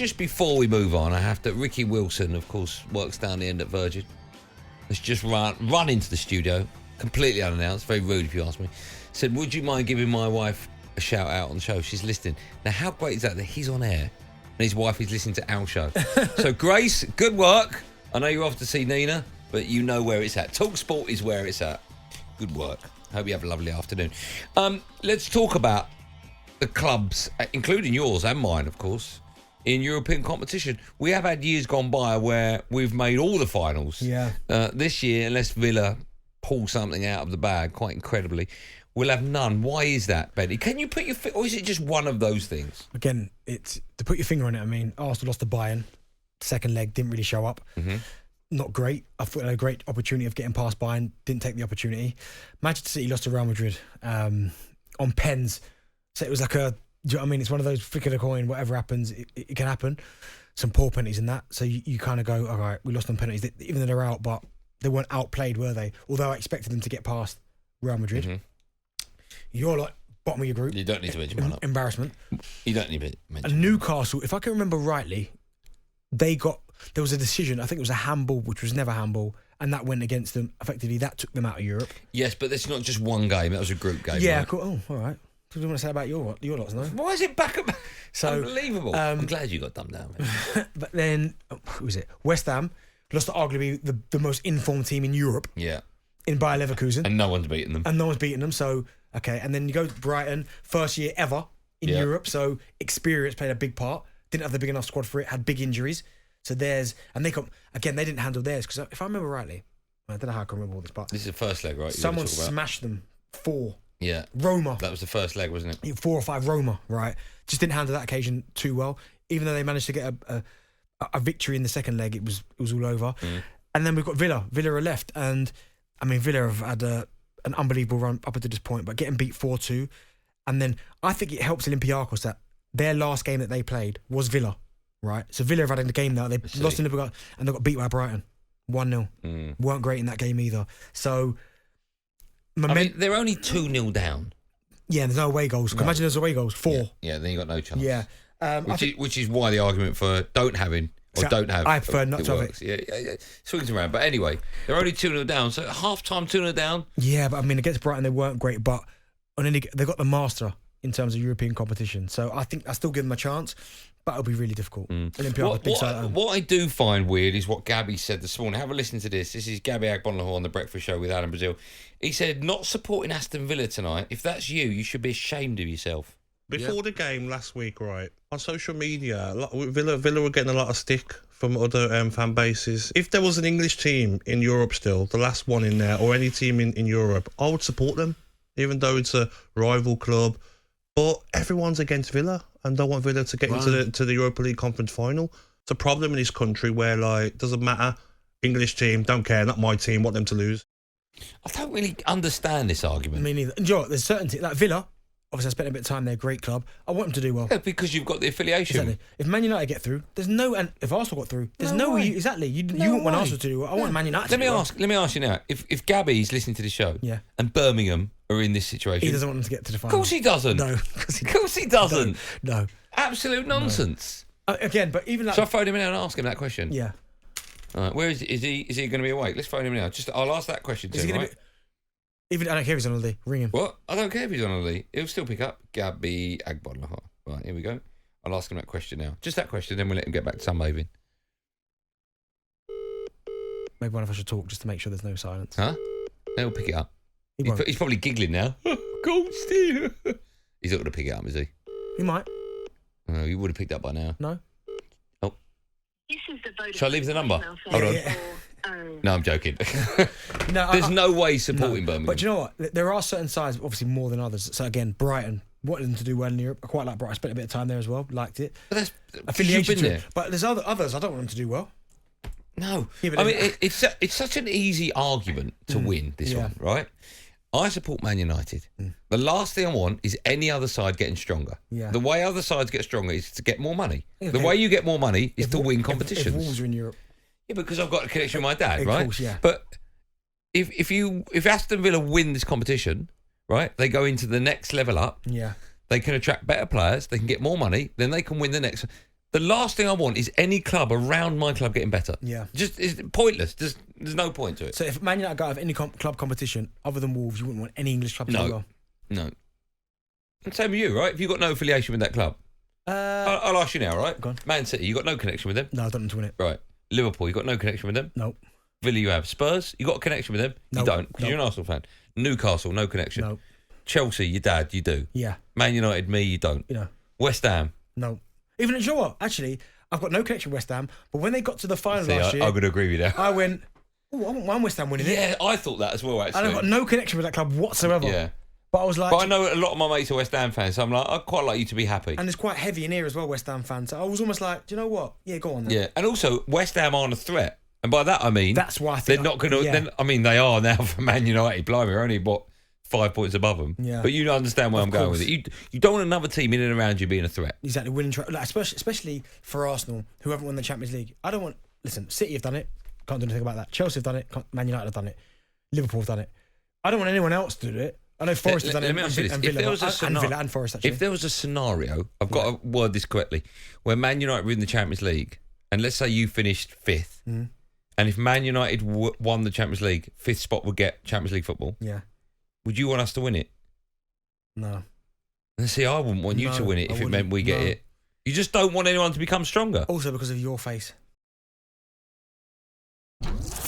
just before we move on, I have to. Ricky Wilson, of course, works down the end at Virgin. Has just run into the studio, completely unannounced, very rude if you ask me. Said, would you mind giving my wife a shout out on the show? She's listening. Now, how great is that he's on air and his wife is listening to our show? So, Grace, good work. I know you're off to see Nina, but you know where it's at. talkSPORT is where it's at. Good work. Hope you have a lovely afternoon. Let's talk about the clubs, including yours and mine, of course, in European competition. We have had years gone by where we've made all the finals. Yeah. This year, unless Villa pull something out of the bag, quite incredibly, we'll have none. Why is that, Benny? Can you put your or is it just one of those things? Again, it's to put your finger on it. I mean, Arsenal lost to Bayern. Second leg didn't really show up. Mm-hmm. Not great. I thought they had a great opportunity of getting past Bayern. Didn't take the opportunity. Manchester City lost to Real Madrid on pens. So it was like a. Do you know what I mean? It's one of those flick of the coin. Whatever happens, it can happen. Some poor penalties in that. So you kind of go, all right, we lost on penalties. Even though they're out, but they weren't outplayed, were they? Although I expected them to get past Real Madrid. Mm-hmm. You're like bottom of your group. You don't need to mention one up. Embarrassment. You don't need to mention. And Newcastle, if I can remember rightly, there was a decision. I think it was a handball, which was never handball, and that went against them. Effectively, that took them out of Europe. Yes, but it's not just one game. That was a group game. Yeah, right? cool. Oh, all right. What do you want to say about your lots, no? Why is it back up? So, unbelievable. I'm glad you got dumbed down. But then, who was it? West Ham lost to arguably the most informed team in Europe. Yeah. In Bayer Leverkusen. And no one's beaten them. So, okay. And then you go to Brighton, first year ever in Europe. So, experience played a big part. Didn't have the big enough squad for it. Had big injuries. So and they didn't handle theirs. Because if I remember rightly, I don't know how I can remember all this, but this is the first leg, right? Someone smashed them 4. Yeah. Roma. That was the first leg, wasn't it? 4 or 5 Roma, right? Just didn't handle that occasion too well. Even though they managed to get a victory in the second leg, it was all over. Mm. And then we've got Villa. Villa are left. And, I mean, Villa have had an unbelievable run up until this point, but getting beat 4-2. And then I think it helps Olympiacos that their last game that they played was Villa, right? So Villa have had a game now. They lost in Liverpool and they got beat by Brighton. 1-0. Weren't great in that game either. So... they're only 2-0 down. Yeah, and there's no away goals. No. Imagine there's away goals. 4. Yeah, then you got no chance. Yeah. Which is why the argument for don't having or don't have. I prefer not to have it. Yeah. Swings around. But anyway, they're only 2-0 down. So half-time 2-0 down. Yeah, but I mean, against Brighton, they weren't great. But they got the master in terms of European competition. So I think I still give them a chance. But it'll be really difficult. What I do find weird is what Gabby said this morning. Have a listen to this. This is Gabby Agbonlahor on The Breakfast Show with Alan Brazil. He said, not supporting Aston Villa tonight. If that's you should be ashamed of yourself. Before the game last week, right, on social media, Villa were getting a lot of stick from other fan bases. If there was an English team in Europe still, the last one in there, or any team in Europe, I would support them, even though it's a rival club. But everyone's against Villa and don't want Villa to get into the Europa League conference final. It's a problem in this country where, like, doesn't matter. English team, don't care, not my team, want them to lose. I don't really understand this argument. Me neither. And you know what, there's certainty. Like Villa, obviously I spent a bit of time there, great club. I want them to do well. Yeah, because you've got the affiliation. Exactly. If Man United get through, and if Arsenal got through, there's no way. Exactly. You want Arsenal to do well. I want Man United to do well. Let me ask you now. If Gabby's listening to the show and Birmingham are in this situation... He doesn't want them to get to the final. Of course he doesn't. No. Of course he doesn't. No. Absolute nonsense. No. Again, but even like... So I phone him in and ask him that question? Yeah. All right, where is he going to be awake? Let's phone him now. I'll ask that question to him, right? Even I don't care if he's on holiday. Ring him. What? I don't care if he's on holiday. He'll still pick up. Gabby Agbonlahor. Right, here we go. I'll ask him that question now. Just that question, then we'll let him get back to sunbathing. Maybe one of us should talk just to make sure there's no silence. Huh? He'll pick it up. He's probably giggling now. Goldstein. He's not going to pick it up, is he? He might. No, he would have picked up by now. No. Oh. Shall I leave the number? Hold on. Yeah. No, I'm joking. There's no way supporting Birmingham. But do you know what? There are certain sides, obviously more than others. So again, Brighton, wanted them to do well in Europe. I quite like Brighton. I spent a bit of time there as well. Liked it. But that's affiliation been there. But there's others. I don't want them to do well. No. Yeah, I mean, it's such an easy argument to win this one, right? I support Man United. The last thing I want is any other side getting stronger. Yeah. The way other sides get stronger is to get more money. Okay. The way you get more money is to win competitions. If Wolves are in Europe. Yeah, because I've got a connection with my dad, of right? Course, yeah. But if Aston Villa win this competition, right, they go into the next level up. Yeah. They can attract better players. They can get more money. Then they can win the next. The last thing I want is any club around my club getting better. Yeah. Just it's pointless. There's no point to it. So if Man United go out of any club competition other than Wolves, you wouldn't want any English club to do well. No. And same with you, right? If you've got no affiliation with that club. I'll ask you now, right? Go on. Man City, you got no connection with them? No, I don't want to win it. Right. Liverpool, you got no connection with them? No. Villa, you have. Spurs, you got a connection with them? No. You don't, because No. you're an Arsenal fan. Newcastle, no connection. No. Chelsea, your dad, you do. Yeah. Man United, me, you don't. You know. West Ham. No. Even you know what? Actually, I've got no connection with West Ham, but when they got to the final last year, I'm going to agree with you there. I went, oh, I want West Ham winning it. Yeah, I thought that as well, actually. And I've got no connection with that club whatsoever. Yeah. But I was like... But I know a lot of my mates are West Ham fans, so I'm like, I'd quite like you to be happy. And it's quite heavy in here as well, West Ham fans. So I was almost like, do you know what? Yeah, go on then. Yeah, and also, West Ham aren't a threat. And by that, I mean... That's why I think... They're not going to... Yeah. I mean, they are now for Man United. Blimey, we're only, 5 points above them. Yeah. But you understand where I'm going with it. You don't want another team in and around you being a threat. Exactly, winning... Like, especially for Arsenal, who haven't won the Champions League. I don't want... Listen, City have done it. Can't do anything about that. Chelsea have done it. Man United have done it. Liverpool have done it. I don't want anyone else to do it. I know Forest have done it. Let me ask you this. And Villa and Forest, actually. If there was a scenario, I've got to word this correctly, where Man United were in the Champions League, and let's say you finished 5th, and if Man United won the Champions League, 5th spot would get Champions League football. Yeah. Would you want us to win it? No. And see, I wouldn't want you to win it if it meant we get it. You just don't want anyone to become stronger. Also because of your face.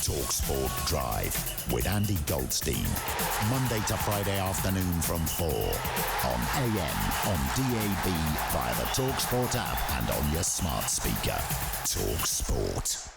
talkSPORT Drive with Andy Goldstein. Monday to Friday afternoon from 4 on AM, on DAB, via the talkSPORT app and on your smart speaker. talkSPORT.